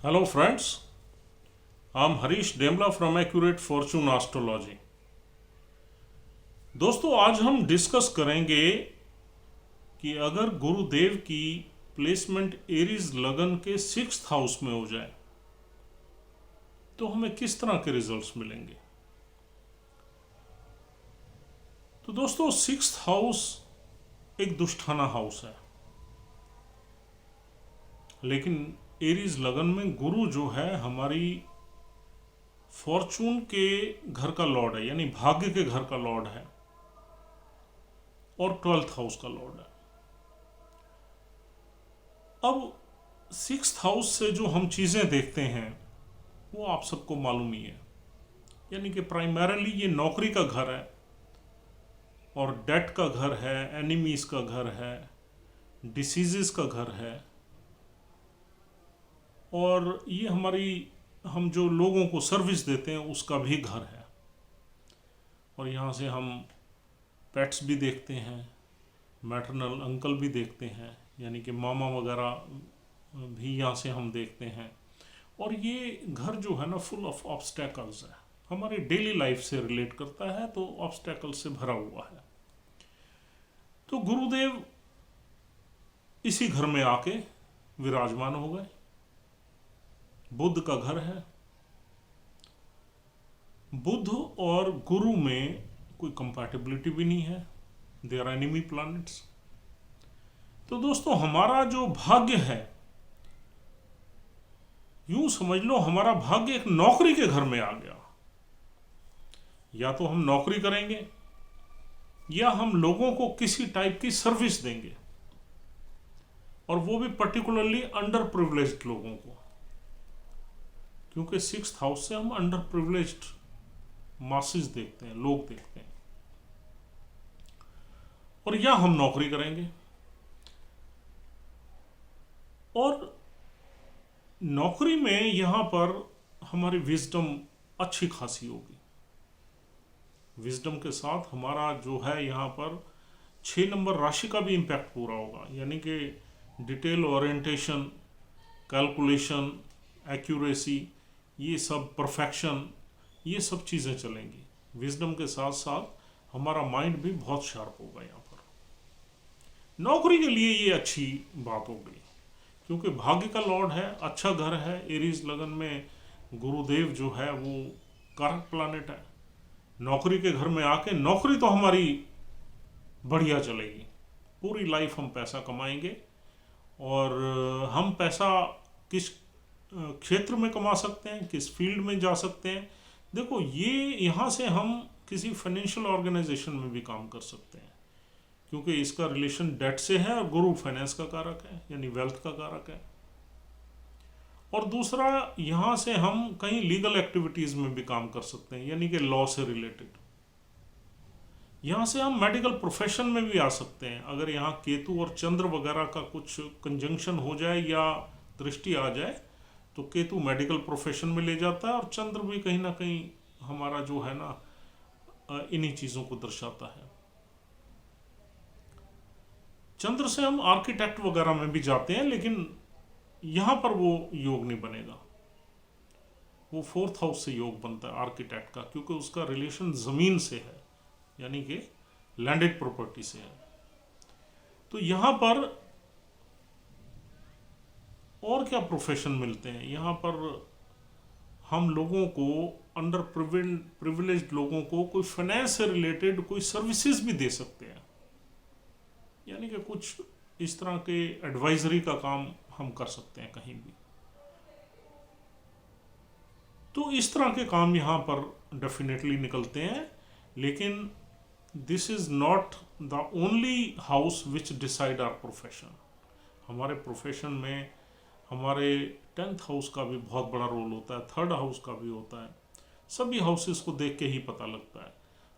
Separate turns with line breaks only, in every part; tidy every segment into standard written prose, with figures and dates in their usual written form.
Hello friends, I'm Harish Demla from Accurate Fortune Astrology। दोस्तों आज हम डिस्कस करेंगे कि अगर गुरुदेव की प्लेसमेंट एरीज लगन के 6th हाउस में हो जाए तो हमें किस तरह के रिजल्ट्स मिलेंगे। तो दोस्तों 6th हाउस एक दुष्टाना हाउस है, लेकिन एरीज लगन में गुरु जो है हमारी फॉर्चून के घर का लॉर्ड है, यानी भाग्य के घर का लॉर्ड है और 12th हाउस का लॉर्ड है। अब 6th हाउस से जो हम चीज़ें देखते हैं वो आप सबको मालूम ही है, यानी कि प्राइमरीली ये नौकरी का घर है और डेट का घर है, एनिमीज का घर है, डिसीजेस का घर है और ये हम जो लोगों को सर्विस देते हैं उसका भी घर है। और यहाँ से हम पेट्स भी देखते हैं, मैटरनल अंकल भी देखते हैं, यानी कि मामा वगैरह भी यहाँ से हम देखते हैं। और ये घर जो है ना फुल ऑफ ऑब्स्टेकल्स है, हमारी डेली लाइफ से रिलेट करता है, तो ऑब्स्टेकल से भरा हुआ है। तो गुरुदेव इसी घर में आके विराजमान हो गए। बुध का घर है, बुध और गुरु में कोई कंपैटिबिलिटी भी नहीं है, दे आर एनिमी प्लैनेट्स। तो दोस्तों हमारा जो भाग्य है, यूं समझ लो हमारा भाग्य एक नौकरी के घर में आ गया। या तो हम नौकरी करेंगे या हम लोगों को किसी टाइप की सर्विस देंगे, और वो भी पर्टिकुलरली अंडर प्रिविलेज्ड लोगों को, क्योंकि 6th हाउस से हम अंडर प्रिविलेज्ड मासेस देखते हैं, लोग देखते हैं। और या हम नौकरी करेंगे, और नौकरी में यहां पर हमारी विजडम अच्छी खासी होगी। विजडम के साथ हमारा जो है यहाँ पर 6 नंबर राशि का भी इम्पैक्ट पूरा होगा, यानी कि डिटेल ओरिएंटेशन, कैलकुलेशन, एक्यूरेसी, ये सब परफेक्शन, ये सब चीज़ें चलेंगी। विजडम के साथ साथ हमारा माइंड भी बहुत शार्प होगा। यहाँ पर नौकरी के लिए ये अच्छी बात हो गई, क्योंकि भाग्य का लॉर्ड है, अच्छा घर है। एरीज लगन में गुरुदेव जो है वो कारक प्लैनेट है। नौकरी के घर में आके नौकरी तो हमारी बढ़िया चलेगी, पूरी लाइफ हम पैसा कमाएंगे। और हम पैसा किस क्षेत्र में कमा सकते हैं, किस फील्ड में जा सकते हैं। देखो ये यहाँ से हम किसी फाइनेंशियल ऑर्गेनाइजेशन में भी काम कर सकते हैं, क्योंकि इसका रिलेशन डेट से है और गुरु फाइनेंस का कारक है, यानी वेल्थ का कारक है। और दूसरा यहाँ से हम कहीं लीगल एक्टिविटीज़ में भी काम कर सकते हैं, यानी कि लॉ से रिलेटेड। यहाँ से हम मेडिकल प्रोफेशन में भी आ सकते हैं। अगर यहाँ केतु और चंद्र वगैरह का कुछ कंजंक्शन हो जाए या दृष्टि आ जाए तो केतु मेडिकल प्रोफेशन में ले जाता है, और चंद्र भी कहीं ना कहीं हमारा जो है ना इन्हीं चीज़ों को दर्शाता है। चंद्र से हम आर्किटेक्ट वगैरह में भी जाते हैं, लेकिन यहाँ पर वो योग नहीं बनेगा। वो 4th हाउस से योग बनता है आर्किटेक्ट का, क्योंकि उसका रिलेशन ज़मीन से है, यानी कि लैंडेड प्रॉपर्टी से है। तो यहाँ पर और क्या प्रोफेशन मिलते हैं, यहाँ पर हम लोगों को अंडर प्रिविलेज्ड लोगों को कोई फाइनेंस से रिलेटेड कोई सर्विसेज भी दे सकते हैं, यानी कि कुछ इस तरह के एडवाइजरी का काम हम कर सकते हैं कहीं भी। तो इस तरह के काम यहाँ पर डेफिनेटली निकलते हैं, लेकिन this is not the only house which decide our profession. हमारे प्रोफेशन में हमारे 10th हाउस का भी बहुत बड़ा रोल होता है, 3rd हाउस का भी होता है। सभी हाउसेस को देख के ही पता लगता है।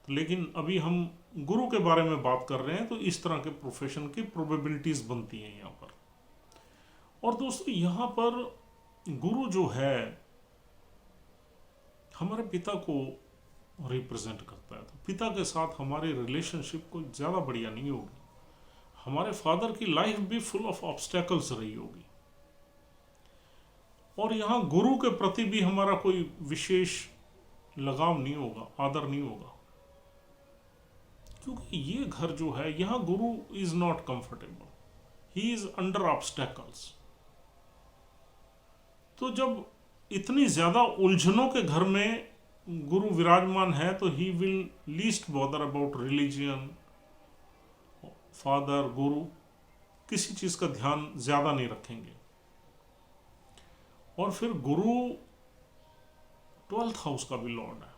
तो लेकिन अभी हम गुरु के बारे में बात कर रहे हैं, तो इस तरह के प्रोफेशन की प्रोबेबिलिटीज बनती हैं यहाँ पर। और दोस्तों यहाँ पर गुरु जो है हमारे पिता को रिप्रेजेंट करता है, तो पिता के साथ हमारी रिलेशनशिप कोई ज़्यादा बढ़िया नहीं होगी। हमारे फादर की लाइफ भी फुल ऑफ ऑब्स्टेकल्स रही होगी। और यहाँ गुरु के प्रति भी हमारा कोई विशेष लगाव नहीं होगा, आदर नहीं होगा, क्योंकि ये घर जो है यहाँ गुरु is not comfortable, he is under obstacles. तो जब इतनी ज्यादा उलझनों के घर में गुरु विराजमान है तो he will least bother about religion, father, गुरु, किसी चीज का ध्यान ज्यादा नहीं रखेंगे। और फिर गुरु 12th हाउस का भी लॉर्ड है,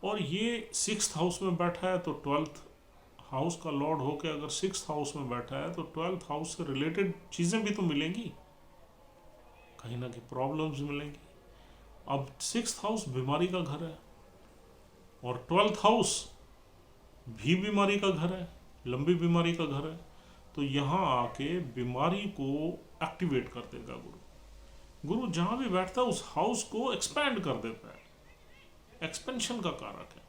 और ये 6th हाउस में बैठा है, तो 12th हाउस का लॉर्ड होकर अगर 6th हाउस में बैठा है तो 12th हाउस से रिलेटेड चीजें भी तो मिलेंगी, कहीं ना कहीं प्रॉब्लम्स मिलेंगी। अब 6th हाउस बीमारी का घर है और 12th हाउस भी बीमारी का घर है, लंबी बीमारी का घर है, तो यहाँ आके बीमारी को एक्टिवेट कर देगा गुरु। गुरु जहां भी बैठता है उस हाउस को एक्सपैंड कर देता है, एक्सपेंशन का कारक है।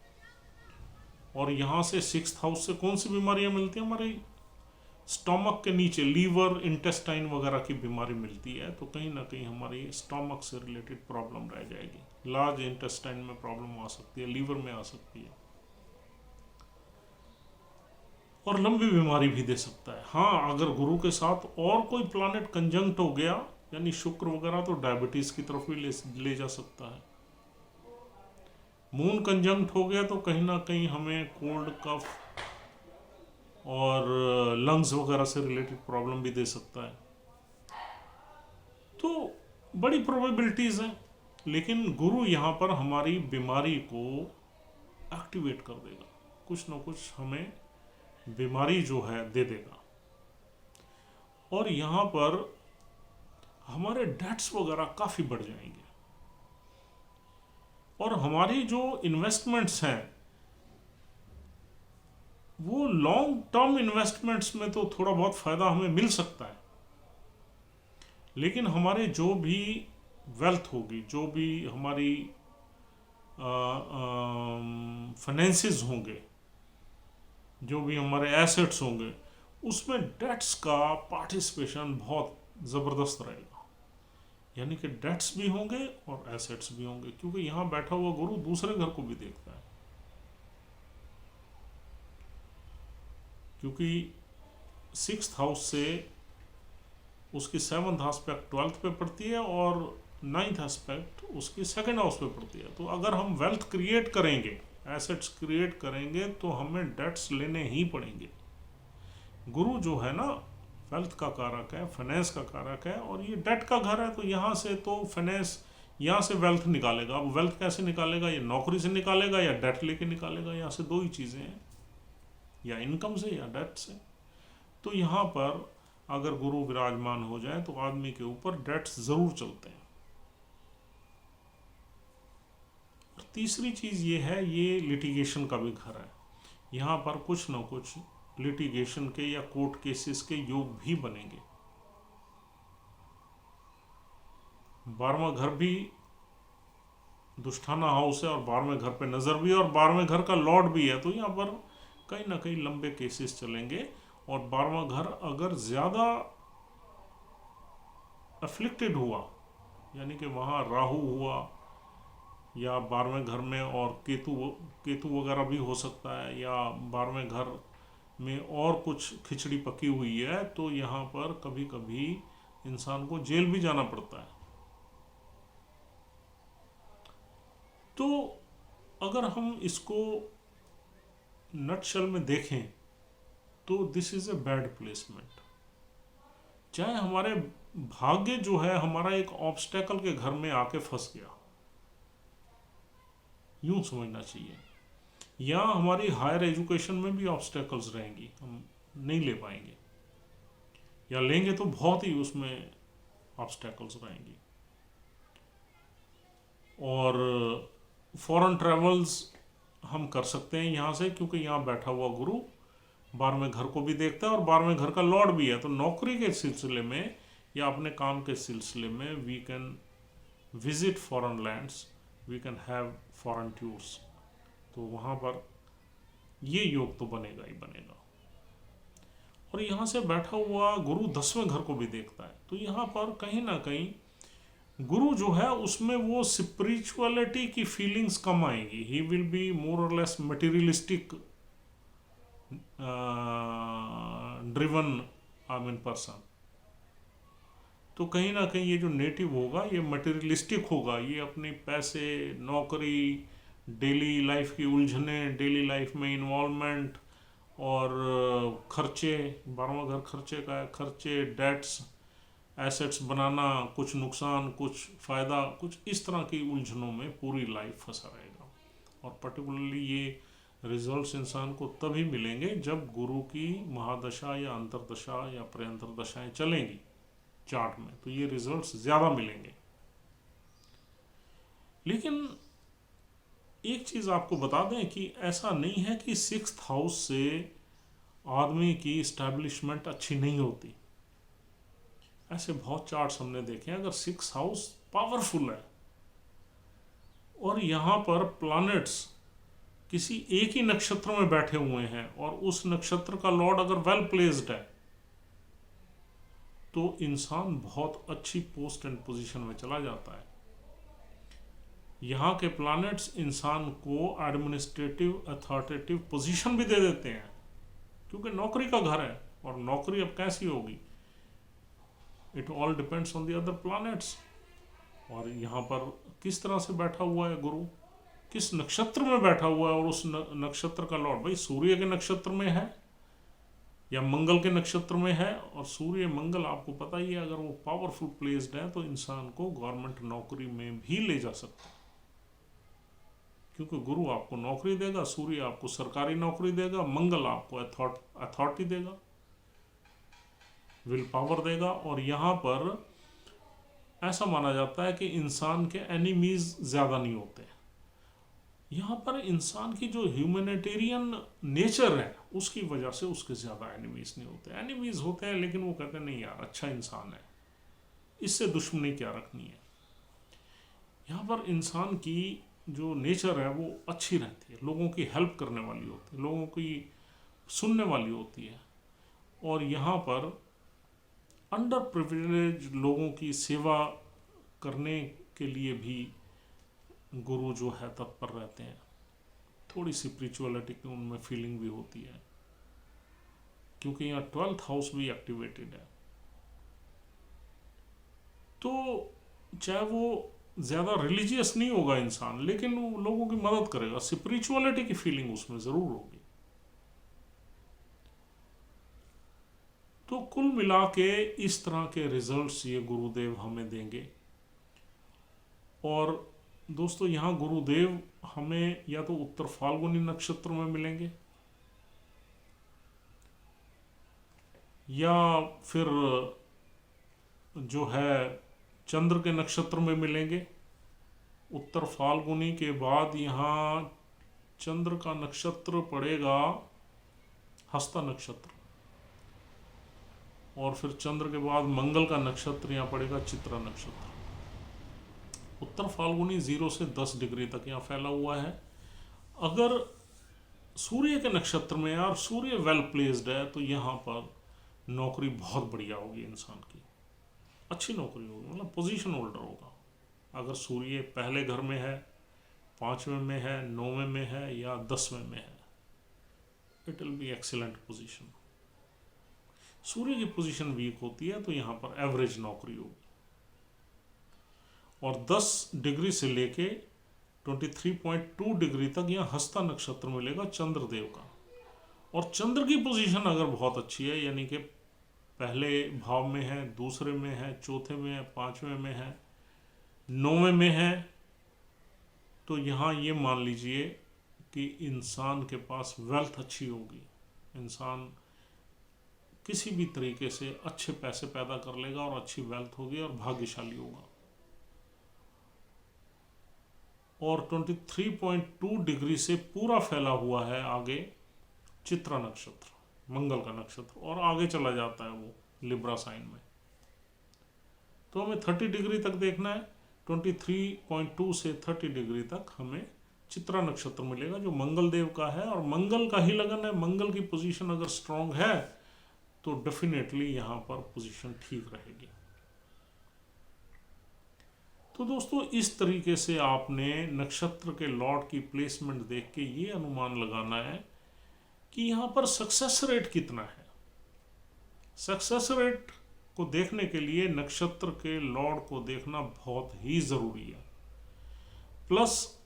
और यहां से 6th हाउस से कौन सी बीमारियां मिलती हैं? हमारे स्टोमक के नीचे लीवर, इंटेस्टाइन वगैरह की बीमारी मिलती है, तो कहीं ना कहीं हमारी स्टोमक से रिलेटेड प्रॉब्लम रह जाएगी। लार्ज इंटेस्टाइन में प्रॉब्लम आ सकती है, लीवर में आ सकती है, और लंबी बीमारी भी दे सकता है। हाँ, अगर गुरु के साथ और कोई प्लैनेट कंजंक्ट हो गया, यानी शुक्र वगैरह, तो डायबिटीज की तरफ भी ले जा सकता है। मून कंजंक्ट हो गया तो कहीं ना कहीं हमें कोल्ड, कफ और लंग्स वगैरह से रिलेटेड प्रॉब्लम भी दे सकता है। तो बड़ी प्रोबेबिलिटीज हैं, लेकिन गुरु यहाँ पर हमारी बीमारी को एक्टिवेट कर देगा, कुछ ना कुछ हमें बीमारी जो है दे देगा। और यहाँ पर हमारे डेट्स वगैरह काफ़ी बढ़ जाएंगे, और हमारी जो इन्वेस्टमेंट्स हैं वो लॉन्ग टर्म इन्वेस्टमेंट्स में तो थोड़ा बहुत फ़ायदा हमें मिल सकता है, लेकिन हमारे जो भी वेल्थ होगी, जो भी हमारी फाइनेंसेस होंगे, जो भी हमारे एसेट्स होंगे, उसमें डेट्स का पार्टिसिपेशन बहुत ज़बरदस्त रहेगा। यानी कि डेट्स भी होंगे और एसेट्स भी होंगे, क्योंकि यहाँ बैठा हुआ गुरु दूसरे घर को भी देखता है, क्योंकि 6th हाउस से उसकी 7th एस्पेक्ट 12th पे पड़ती है और 9th एस्पेक्ट उसकी 2nd हाउस पे पड़ती है। तो अगर हम वेल्थ क्रिएट करेंगे, एसेट्स क्रिएट करेंगे, तो हमें डेट्स लेने ही पड़ेंगे। गुरु जो है ना, वेल्थ का कारक है, फाइनेंस का कारक है, और ये डेट का घर है, तो यहाँ से तो फाइनेंस, यहाँ से वेल्थ निकालेगा। अब वेल्थ कैसे निकालेगा? ये नौकरी से निकालेगा या डेट लेके निकालेगा? यहाँ से दो ही चीज़ें हैं, या इनकम से या डेट से। तो यहाँ पर अगर गुरु विराजमान हो जाए तो आदमी के ऊपर डेट्स ज़रूर चलते हैं। और तीसरी चीज़ ये है, ये लिटिगेशन का भी घर है। यहाँ पर कुछ ना कुछ लिटिगेशन के या कोर्ट केसेस के योग भी बनेंगे। 12वां घर भी दुष्टाना हाउस है, और 12वें घर पे नज़र भी है, और 12वें घर का लॉर्ड भी है, तो यहाँ पर कहीं ना कहीं लंबे केसेस चलेंगे। और 12वां घर अगर ज़्यादा अफ्लिक्टेड हुआ, यानी कि वहाँ राहु हुआ, या 12वें घर में और केतु वगैरह भी हो सकता है, या 12वें घर में और कुछ खिचड़ी पकी हुई है, तो यहाँ पर कभी कभी इंसान को जेल भी जाना पड़ता है। तो अगर हम इसको नटशल में देखें तो this is a bad placement. चाहे हमारे भाग्य जो है हमारा एक ऑब्स्टेकल के घर में आके फंस गया, यूं समझना चाहिए, या हमारी हायर एजुकेशन में भी ऑब्स्टेकल्स रहेंगी, हम नहीं ले पाएंगे, या लेंगे तो बहुत ही उसमें ऑब्स्टेकल्स रहेंगी। और फॉरेन ट्रेवल्स हम कर सकते हैं यहाँ से, क्योंकि यहाँ बैठा हुआ गुरु 12वें घर को भी देखता है और 12वें घर का लॉर्ड भी है। तो नौकरी के सिलसिले में या अपने काम के सिलसिले में we can visit foreign lands, we can have foreign tours. तो वहाँ पर ये योग तो बनेगा ही बनेगा। और यहाँ से बैठा हुआ गुरु 10वें घर को भी देखता है, तो यहाँ पर कहीं ना कहीं गुरु जो है उसमें वो स्पिरिचुअलिटी की फीलिंग्स कम आएंगी, ही विल बी मोर और less materialistic driven I mean person. तो कहीं ना कहीं ये जो नेटिव होगा ये मटेरियलिस्टिक होगा, ये अपने पैसे, नौकरी, डेली लाइफ की उलझने, डेली लाइफ में इन्वॉल्वमेंट और खर्चे, 12वां घर खर्चे का है, खर्चे, डेट्स, एसेट्स बनाना, कुछ नुकसान कुछ फ़ायदा, कुछ इस तरह की उलझनों में पूरी लाइफ फंसा रहेगा। और पर्टिकुलरली ये रिजल्ट्स इंसान को तभी मिलेंगे जब गुरु की महादशा या अंतरदशा या प्रयंतर दशाएं चलेंगी चार्ट में, तो ये रिजल्ट्स ज़्यादा मिलेंगे। लेकिन एक चीज़ आपको बता दें कि ऐसा नहीं है कि 6th हाउस से आदमी की स्टैब्लिशमेंट अच्छी नहीं होती। ऐसे बहुत चार्ट्स हमने देखे हैं, अगर 6th हाउस पावरफुल है और यहाँ पर प्लैनेट्स किसी एक ही नक्षत्र में बैठे हुए हैं और उस नक्षत्र का लॉर्ड अगर वेल प्लेस्ड है, तो इंसान बहुत अच्छी पोस्ट एंड पोजीशन में चला जाता है। यहाँ के प्लैनेट्स इंसान को एडमिनिस्ट्रेटिव अथॉरिटेटिव पोजीशन भी दे देते हैं, क्योंकि नौकरी का घर है। और नौकरी अब कैसी होगी, it all depends on the other planets. और यहाँ पर किस तरह से बैठा हुआ है गुरु, किस नक्षत्र में बैठा हुआ है, और उस नक्षत्र का लॉर्ड भाई सूर्य के नक्षत्र में है या मंगल के नक्षत्र में है। और सूर्य मंगल आपको पता ही है, अगर वो पावरफुल प्लेस्ड है तो इंसान को गवर्नमेंट नौकरी में भी ले जा सकता है, क्योंकि गुरु आपको नौकरी देगा, सूर्य आपको सरकारी नौकरी देगा, मंगल आपको अथॉरिटी देगा, विल पावर देगा। और यहाँ पर ऐसा माना जाता है कि इंसान के एनिमीज ज़्यादा नहीं होते। यहाँ पर इंसान की जो ह्यूमैनिटेरियन नेचर है उसकी वजह से उसके ज़्यादा एनिमीज नहीं होते। एनिमीज होते हैं लेकिन वो कहते हैं नहीं यार अच्छा इंसान है, इससे दुश्मनी क्या रखनी है। यहाँ पर इंसान की जो नेचर है वो अच्छी रहती है, लोगों की हेल्प करने वाली होती है, लोगों की सुनने वाली होती है। और यहाँ पर अंडर प्रिविलेज लोगों की सेवा करने के लिए भी गुरु जो है तत्पर रहते हैं। थोड़ी सी स्पिरिचुअलिटी की उनमें फीलिंग भी होती है, क्योंकि यहाँ 12th हाउस भी एक्टिवेटेड है। तो चाहे वो ज़्यादा रिलीजियस नहीं होगा इंसान, लेकिन वो लोगों की मदद करेगा, स्पिरिचुअलिटी की फीलिंग उसमें ज़रूर होगी। तो कुल मिला के इस तरह के रिजल्ट्स ये गुरुदेव हमें देंगे। और दोस्तों यहाँ गुरुदेव हमें या तो उत्तर फाल्गुनी नक्षत्र में मिलेंगे या फिर जो है चंद्र के नक्षत्र में मिलेंगे। उत्तर फाल्गुनी के बाद यहाँ चंद्र का नक्षत्र पड़ेगा हस्ता नक्षत्र, और फिर चंद्र के बाद मंगल का नक्षत्र यहाँ पड़ेगा चित्रा नक्षत्र। उत्तर फाल्गुनी 0 से 10 डिग्री तक यहाँ फैला हुआ है। अगर सूर्य के नक्षत्र में यार सूर्य वेल प्लेस्ड है तो यहाँ पर नौकरी बहुत बढ़िया होगी, इंसान की अच्छी नौकरी होगी, मतलब पोजीशन होल्डर होगा। अगर सूर्य पहले घर में है, 5वें में है, 9वें में है या 10वें में है, it will be excellent position. सूर्य की पोजीशन वीक होती है तो यहाँ पर एवरेज नौकरी होगी। और 10 डिग्री से लेके 23.2 डिग्री तक यहाँ हस्ता नक्षत्र मिलेगा चंद्रदेव का। और चंद्र की पोजीशन अगर बहुत अच्छी है, यानी कि पहले भाव में है, दूसरे में है, चौथे में है, 5वें में है, 9वें में है, तो यहाँ ये मान लीजिए कि इंसान के पास वेल्थ अच्छी होगी, इंसान किसी भी तरीके से अच्छे पैसे पैदा कर लेगा और अच्छी वेल्थ होगी और भाग्यशाली होगा। और 23.2 डिग्री से पूरा फैला हुआ है आगे चित्रा नक्षत्र, मंगल का नक्षत्र, और आगे चला जाता है वो लिब्रा साइन में। तो हमें 30 डिग्री तक देखना है, 23.2 से 30 डिग्री तक हमें चित्रा नक्षत्र मिलेगा जो मंगल देव का है, और मंगल का ही लगन है। मंगल की पोजीशन अगर स्ट्रांग है तो डेफिनेटली यहाँ पर पोजीशन ठीक रहेगी। तो दोस्तों इस तरीके से आपने नक्षत्र के लॉर्ड की प्लेसमेंट देख के ये अनुमान लगाना है कि यहाँ पर सक्सेस रेट कितना है। सक्सेस रेट को देखने के लिए नक्षत्र के लॉर्ड को देखना बहुत ही ज़रूरी है, प्लस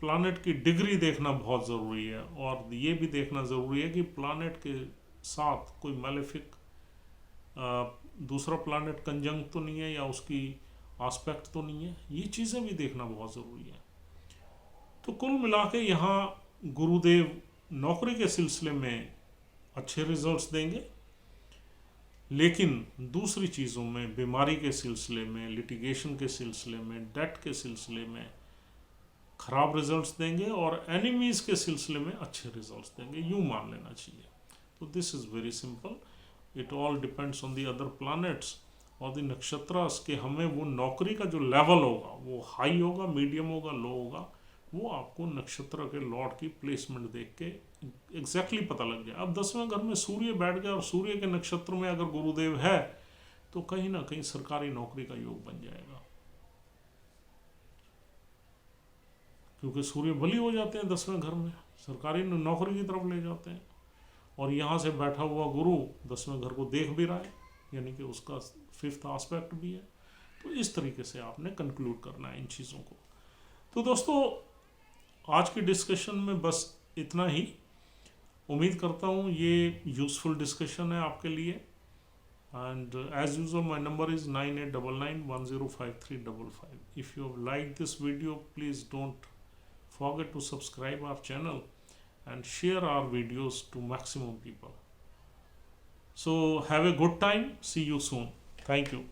प्लैनेट की डिग्री देखना बहुत ज़रूरी है, और ये भी देखना ज़रूरी है कि प्लैनेट के साथ कोई मैलेफिक दूसरा प्लैनेट कंजंक्ट तो नहीं है या उसकी आस्पेक्ट तो नहीं है। ये चीज़ें भी देखना बहुत ज़रूरी है। तो कुल मिला के यहाँ गुरुदेव नौकरी के सिलसिले में अच्छे रिजल्ट्स देंगे, लेकिन दूसरी चीज़ों में, बीमारी के सिलसिले में, लिटिगेशन के सिलसिले में, डेट के सिलसिले में खराब रिजल्ट्स देंगे, और एनिमीज़ के सिलसिले में अच्छे रिजल्ट्स देंगे, यूँ मान लेना चाहिए। तो this is very simple, it all depends on the other planets और द नक्षत्रास के हमें वो नौकरी का जो लेवल होगा वो हाई होगा, मीडियम होगा, लो होगा, वो आपको नक्षत्र के लॉर्ड की प्लेसमेंट देख के एग्जैक्टली पता लग जाए। अब 10वें घर में सूर्य बैठ गया और सूर्य के नक्षत्र में अगर गुरुदेव है तो कहीं ना कहीं सरकारी नौकरी का योग बन जाएगा, क्योंकि सूर्य बली हो जाते हैं 10वें घर में, सरकारी नौकरी की तरफ ले जाते हैं। और यहाँ से बैठा हुआ गुरु 10वें घर को देख भी रहा है, यानी कि उसका 5th एस्पेक्ट भी है। तो इस तरीके से आपने कंक्लूड करना है इन चीज़ों को। तो दोस्तों आज की डिस्कशन में बस इतना ही। उम्मीद करता हूँ ये यूज़फुल डिस्कशन है आपके लिए। And as usual my number is 9899105355। If you have like this video, please don't forget to subscribe our channel and share our videos to maximum people. So have a good time. See you soon. Thank you.